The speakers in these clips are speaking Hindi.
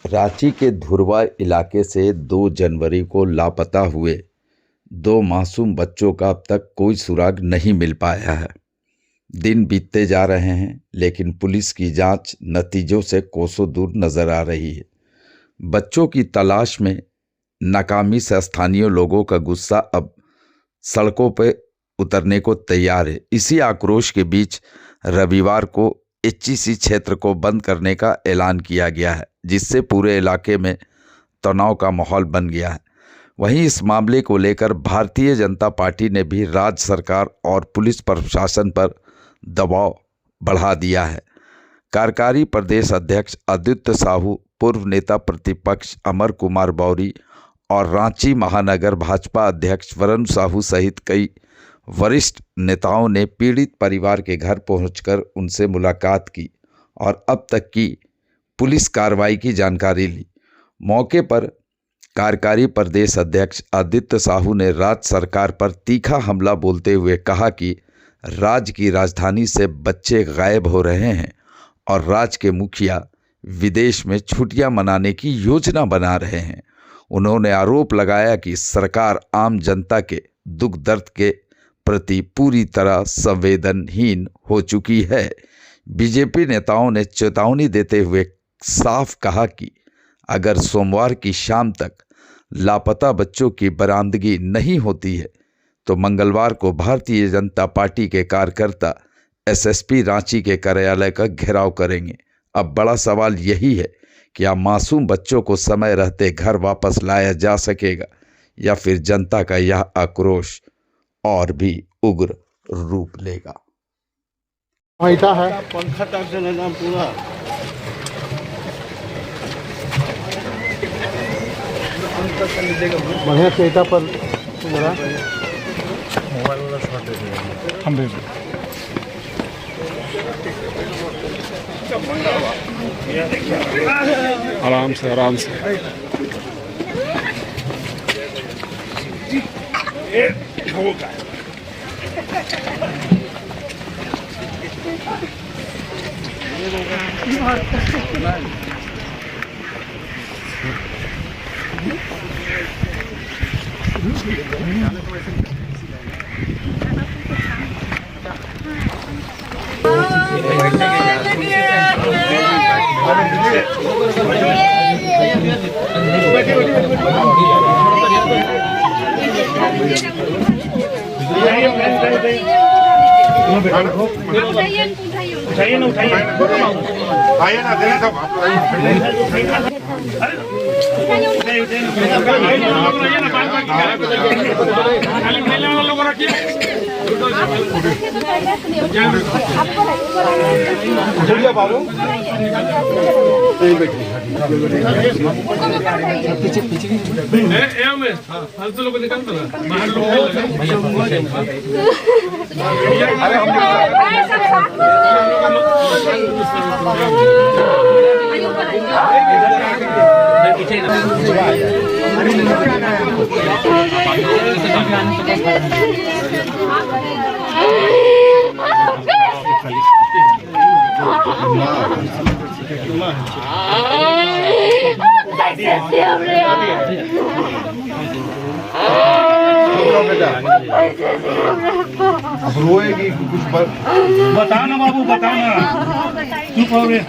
रांची के धुरवा इलाके से 2 जनवरी को लापता हुए 2 मासूम बच्चों का अब तक कोई सुराग नहीं मिल पाया है। दिन बीतते जा रहे हैं, लेकिन पुलिस की जांच नतीजों से कोसों दूर नजर आ रही है। बच्चों की तलाश में नाकामी से स्थानीय लोगों का गुस्सा अब सड़कों पर उतरने को तैयार है। इसी आक्रोश के बीच रविवार को एचईसी क्षेत्र को बंद करने का ऐलान किया गया है, जिससे पूरे इलाके में तनाव का माहौल बन गया है। वहीं इस मामले को लेकर भारतीय जनता पार्टी ने भी राज्य सरकार और पुलिस प्रशासन पर दबाव बढ़ा दिया है। कार्यकारी प्रदेश अध्यक्ष आदित्य साहू, पूर्व नेता प्रतिपक्ष अमर कुमार बौरी और रांची महानगर भाजपा अध्यक्ष वरुण साहू सहित कई वरिष्ठ नेताओं ने पीड़ित परिवार के घर पहुंचकर उनसे मुलाकात की और अब तक की पुलिस कार्रवाई की जानकारी ली। मौके पर कार्यकारी प्रदेश अध्यक्ष आदित्य साहू ने राज्य सरकार पर तीखा हमला बोलते हुए कहा कि राज्य की राजधानी से बच्चे गायब हो रहे हैं और राज्य के मुखिया विदेश में छुट्टियां मनाने की योजना बना रहे हैं। उन्होंने आरोप लगाया कि सरकार आम जनता के दुख दर्द के प्रति पूरी तरह संवेदनहीन हो चुकी है। बीजेपी नेताओं ने चेतावनी देते हुए साफ कहा कि अगर सोमवार की शाम तक लापता बच्चों की बरामदगी नहीं होती है तो मंगलवार को भारतीय जनता पार्टी के कार्यकर्ता एसएसपी रांची के कार्यालय का घेराव करेंगे। अब बड़ा सवाल यही है कि क्या मासूम बच्चों को समय रहते घर वापस लाया जा सकेगा या फिर जनता का यह आक्रोश और भी उग्र रूप लेगा। है पंखा तक से लेना पूरा बढ़िया चेता पर जरा मोबाइल वाला शॉट दे हम दे आराम से आराम से उठाइए ना उठाइए आइए ना देने सब फालतू लोग निकालते ना बाहर लोग रोएगी कुछ बता ना बाबू, बता ना, चुप हो रहे,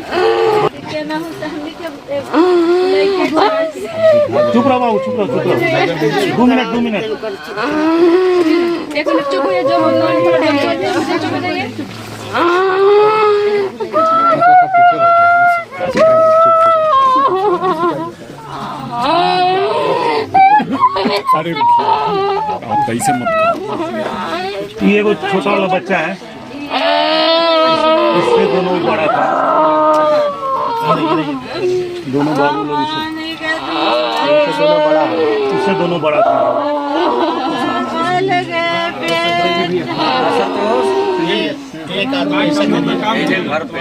चुप रहो बाबू, चुप रहो 2 मिनट एक मिनट चुप हो जाओ, चुप हो जाइए। अरे आप कैसे मत। ये वो छोटा वाला बच्चा है, इससे दोनों बड़ा था, दोनों बाबू लोग इससे दोनों बड़ा था। एक आदमी घर पे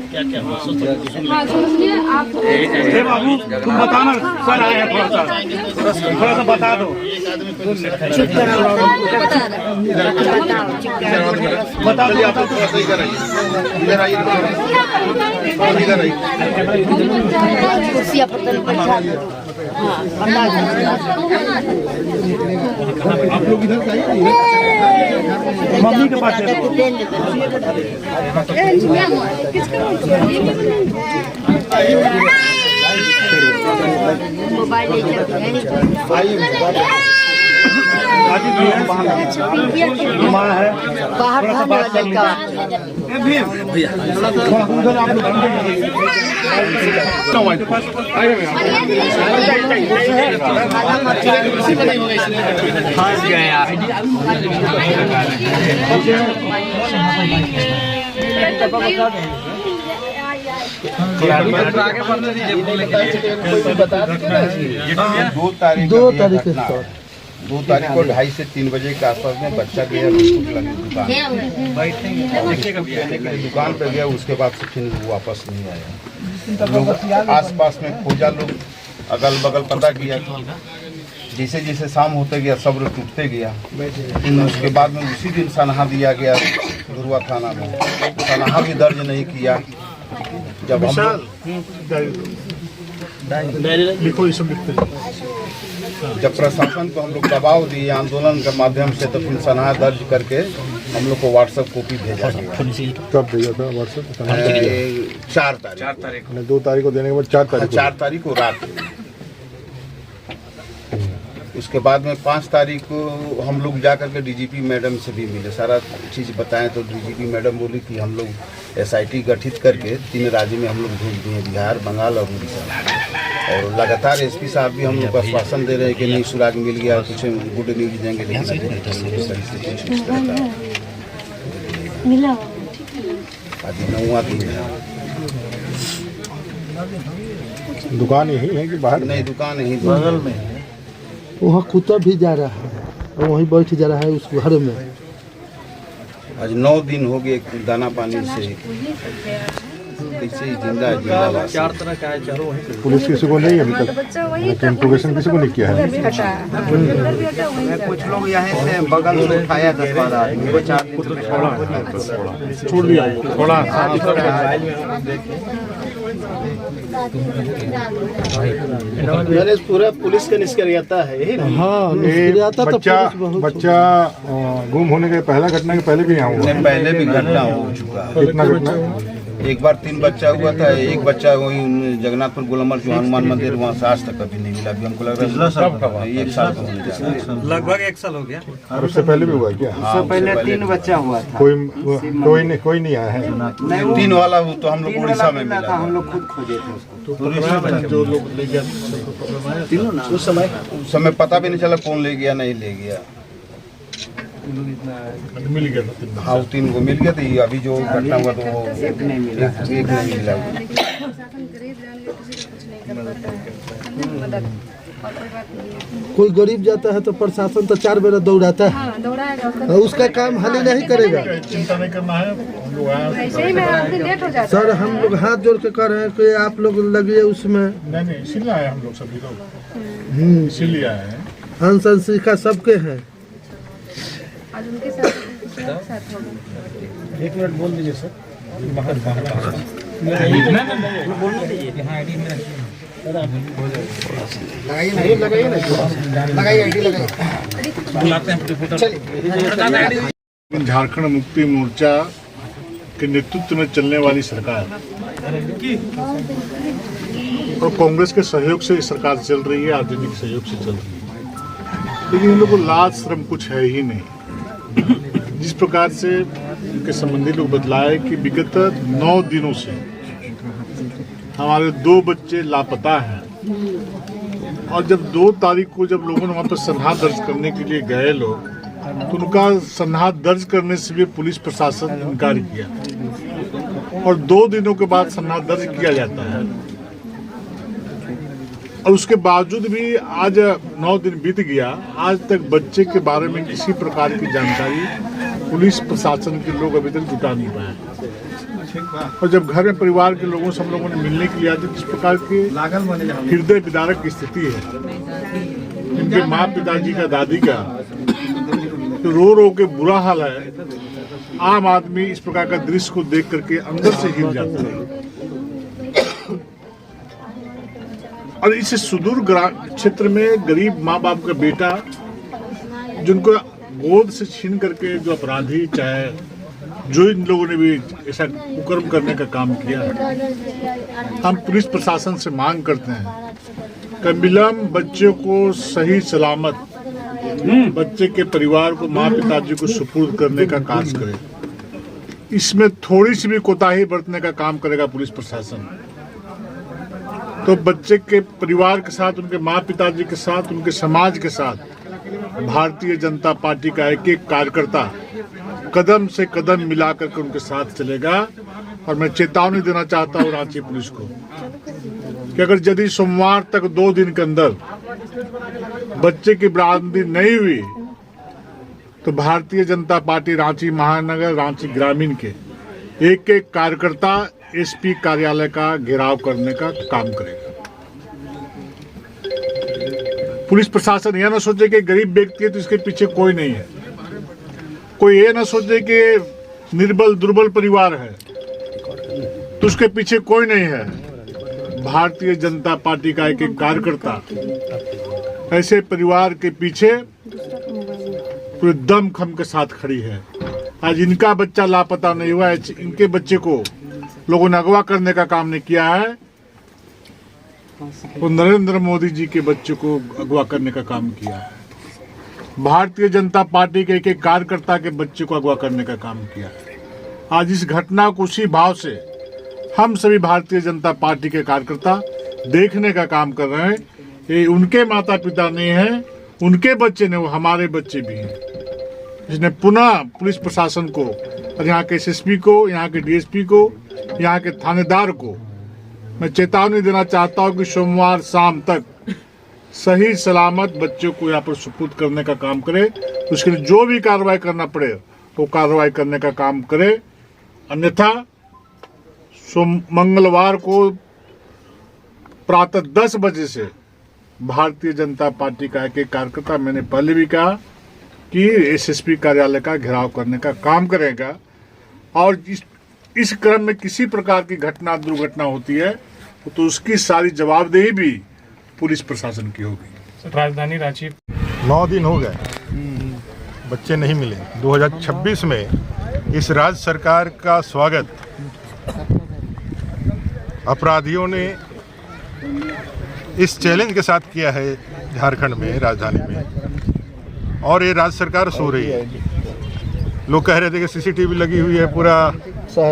हाँ सुनिए आप हे बाबू तुम बताना, सर आए हैं, थोड़ा सा बता दो। बता दो आप थोड़ा सा इधर आइए, इधर आइए, इधर आइए। कुर्सियाँ पत्थर पर बैठा दो। आप लोग इधर से आइए, मम्मी के पास मोबाइल माँ है बाहर खाने वाला लड़का दो तारीख को 2:30 से 3 बजे के आसपास में बच्चा गया दुकान पे गया, उसके बाद से फिर वापस नहीं आया। लोग आसपास में खोजा, लोग अगल बगल पता किया, जैसे जैसे शाम होते गया सब्र टूटते गया। उसके बाद में उसी दिन सनहा दिया गया धुरवा थाना में, सनहा भी दर्ज नहीं किया। जब हम जब प्रशासन को हम लोग दबाव दिए आंदोलन के माध्यम से, तो फिर सनहा दर्ज करके हम लोग को व्हाट्सएप कॉपी भेजा गया। कब भेजा था व्हाट्सएप? 4 तारीख। 2 तारीख को देने के बाद 4 तारीख को रात। उसके बाद में 5 तारीख को हम लोग जा करके डीजीपी मैडम से भी मिले, सारा चीज़ बताएं। तो डीजीपी मैडम बोली कि हम लोग एसआईटी गठित करके 3 राज्य में हम लोग भेज दिए, बिहार, बंगाल और उड़ीसा। और लगातार एसपी साहब भी हम लोग को आश्वासन दे रहे हैं कि नहीं सुराग मिल गया, कुछ गुड न्यूज देंगे, लेकिन आज 9वां दिन है। दुकान यही है कि बाहर? नहीं, दुकान यही बगल में है। वहाँ कुत्ता भी जा रहा है और वहीं बैठ जा रहा है उस घर में। आज 9 दिन हो गए दाना पानी से कैसे ही जिंदा 4 तरह का है, चारों वहीं। पुलिस किसी को नहीं अभी तक इंट्रोगेशन किसी को नहीं किया है? कुछ लोग यहाँ से बगल से उठाया 10-12 आदमी को 4 दिन छोड़ दिया थोड़ा। मैंने पूरा पुलिस का निष्क्रियता है यही ना? हाँ, बच्चा गुम होने के पहला घटना के पहले भी यहाँ हुआ? पहले भी घटना हो चुका। कितना घटना? एक बार 3 बच्चा हुआ था, एक बच्चा वही जगन्नाथपुर गुलमर जो हनुमान मंदिर, वहाँ से आज तक कभी नहीं मिला। अभी हमको लग रहा है 1 साल का होने जा रहा है, लगभग 1 साल हो गया। और उससे पहले भी हुआ क्या? उससे पहले 3 बच्चा हुआ था। कोई नहीं आया है? 3 वाला हो तो हम लोग उड़ीसा में मिला था, हम लोग खुद खोजे थे उसको। जो लोग ले गया उस समय पता भी नहीं चला कौन ले गया नहीं ले गया। मिल गया था? हाँ, 3 को मिल गया था। अभी जो घटना हुआ तो वो एक नहीं मिला। कोई गरीब जाता है तो प्रशासन तो 4 बेर दौड़ाता है, उसका काम हानि नहीं करेगा। चिंता नहीं करना है, हम लोग आए। सर हम लोग हाथ जोड़ के कह रहे हैं कि आप लोग लगिए उसमें। नहीं इसीलिए आए हम लोग, सभी लोग इसीलिए आए हैं। अनुशंसिका सबके हैं। एक मिनट बोल दीजिए सर। झारखंड मुक्ति मोर्चा के नेतृत्व में चलने वाली सरकार और कांग्रेस के सहयोग से सरकार चल रही है, आरजेडी के सहयोग से चल रही है, लेकिन इन लोगों को लाज शर्म कुछ है ही नहीं। जिस प्रकार से उनके संबंधी लोग बतलाए कि विगत 9 दिनों से हमारे 2 बच्चे लापता हैं, और जब 2 तारीख को जब लोगों ने वहाँ पर सनहा दर्ज करने के लिए गए लोग, तो उनका सनहा दर्ज करने से भी पुलिस प्रशासन इनकार किया, और 2 दिनों के बाद सनहा दर्ज किया जाता है, और उसके बावजूद भी आज 9 दिन बीत गया, आज तक बच्चे के बारे में किसी प्रकार की जानकारी पुलिस प्रशासन के लोग अभी तक जुटा नहीं पाए। और जब घर में परिवार के लोगों से हम लोगों ने मिलने के लिए आए तो किस प्रकार की हृदय विदारक की स्थिति है। इनके माँ पिताजी का, दादी का तो रो रो के बुरा हाल है। आम आदमी इस प्रकार का दृश्य को देख करके अंदर से हिल जाता है। और इस सुदूर क्षेत्र में गरीब माँ बाप का बेटा जिनको गोद से छीन करके जो अपराधी, चाहे जो इन लोगों ने भी ऐसा कुकर्म करने का काम किया है, हम पुलिस प्रशासन से मांग करते हैं कि विलम्ब बच्चे को सही सलामत बच्चे के परिवार को, माँ पिताजी को सुपुर्द करने का कार्य करे। इसमें थोड़ी सी भी कोताही बरतने का काम करेगा पुलिस प्रशासन तो बच्चे के परिवार के साथ, उनके माँ पिताजी के साथ, उनके समाज के साथ भारतीय जनता पार्टी का एक एक कार्यकर्ता कदम से कदम मिलाकर के उनके साथ चलेगा। और मैं चेतावनी देना चाहता हूँ रांची पुलिस को कि अगर यदि सोमवार तक 2 दिन के अंदर बच्चे की बरामदगी नहीं हुई तो भारतीय जनता पार्टी रांची महानगर, रांची ग्रामीण के एक एक कार्यकर्ता एसपी कार्यालय का घेराव करने का काम करेगा। पुलिस प्रशासन यह न सोचे कि गरीब व्यक्ति है तो इसके पीछे कोई नहीं है, कोई ये न सोचे कि निर्बल दुर्बल परिवार है तो उसके पीछे कोई नहीं है। भारतीय जनता पार्टी का एक एक कार्यकर्ता ऐसे परिवार के पीछे पूरे दमखम के साथ खड़ी है। आज इनका बच्चा लापता नहीं हुआ है, इनके बच्चे को लोगों ने अगवा करने का काम नहीं किया है, वो नरेंद्र मोदी जी के बच्चे को अगवा करने का काम किया है। भारतीय जनता पार्टी के एक एक कार्यकर्ता के बच्चे को अगवा करने का काम किया है। आज इस घटना को उसी भाव से हम सभी भारतीय जनता पार्टी के कार्यकर्ता देखने का काम कर रहे हैं। ये उनके माता पिता नहीं है, उनके बच्चे नहीं, वो हमारे बच्चे भी हैं। जिसने पुनः पुलिस प्रशासन को और यहाँ के एसएसपी को, यहाँ के डीएसपी को, यहाँ के थानेदार को मैं चेतावनी देना चाहता हूँ कि सोमवार शाम तक सही सलामत बच्चों को यहाँ पर सुपुर्द करने का काम करे। उसके लिए जो भी कार्रवाई करना पड़े वो कार्रवाई करने का काम करे। अन्यथा मंगलवार को प्रातः 10 बजे से भारतीय जनता पार्टी का एक एक कार्यकर्ता, मैंने पहले भी कहा कि एसएसपी कार्यालय का घेराव करने का काम करेगा। और इस क्रम में किसी प्रकार की घटना दुर्घटना होती है तो उसकी सारी जवाबदेही भी पुलिस प्रशासन की होगी। राजधानी रांची 9 दिन हो गए, बच्चे नहीं मिले। 2026 में इस राज्य सरकार का स्वागत अपराधियों ने इस चैलेंज के साथ किया है झारखंड में, राजधानी में, और ये राज्य सरकार सो रही है। लोग कह रहे थे कि सीसीटीवी लगी हुई है पूरा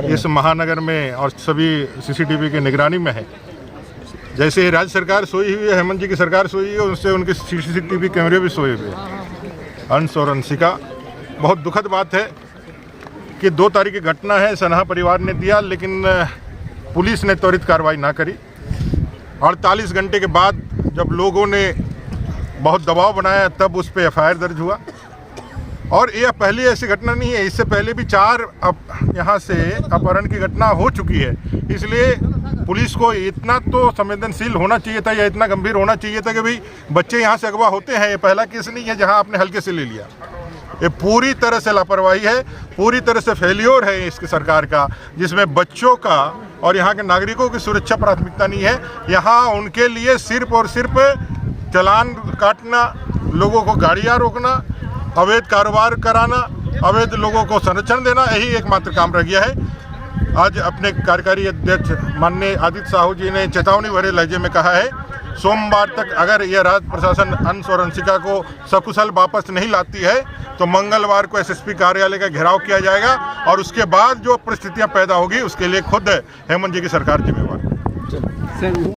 इस महानगर में और सभी सीसीटीवी की निगरानी में है। जैसे ये राज्य सरकार सोई हुई है, हेमंत जी की सरकार सोई है, उससे उनके सीसीटीवी कैमरे भी सोए हुए हैं। अंश और अंशिका, बहुत दुखद बात है कि 2 तारीख की घटना है, सनहा परिवार ने दिया लेकिन पुलिस ने त्वरित कार्रवाई ना करी। 48 घंटे के बाद जब लोगों ने बहुत दबाव बनाया तब उस पर एफआईआर दर्ज हुआ। और यह पहली ऐसी घटना नहीं है, इससे पहले भी 4 यहाँ से अपहरण की घटना हो चुकी है। इसलिए पुलिस को इतना तो संवेदनशील होना चाहिए था या इतना गंभीर होना चाहिए था कि भाई बच्चे यहाँ से अगवा होते हैं। ये पहला केस नहीं है जहाँ आपने हल्के से ले लिया। ये पूरी तरह से लापरवाही है, पूरी तरह से फेल्योर है इसकी सरकार का, जिसमें बच्चों का और यहाँ के नागरिकों की सुरक्षा प्राथमिकता नहीं है। यहाँ उनके लिए सिर्फ और सिर्फ चालान काटना, लोगों को गाड़ियाँ रोकना, अवैध कारोबार कराना, अवैध लोगों को संरक्षण देना, यही एकमात्र काम रह गया है। आज अपने कार्यकारी अध्यक्ष माननीय आदित्य साहू जी ने चेतावनी भरे लहजे में कहा है, सोमवार तक अगर यह राज्य प्रशासन अंश और अंशिका को सकुशल वापस नहीं लाती है तो मंगलवार को एसएसपी कार्यालय का घेराव किया जाएगा। और उसके बाद जो परिस्थितियां पैदा होगी उसके लिए खुद हेमंत जी की सरकार जिम्मेवार है।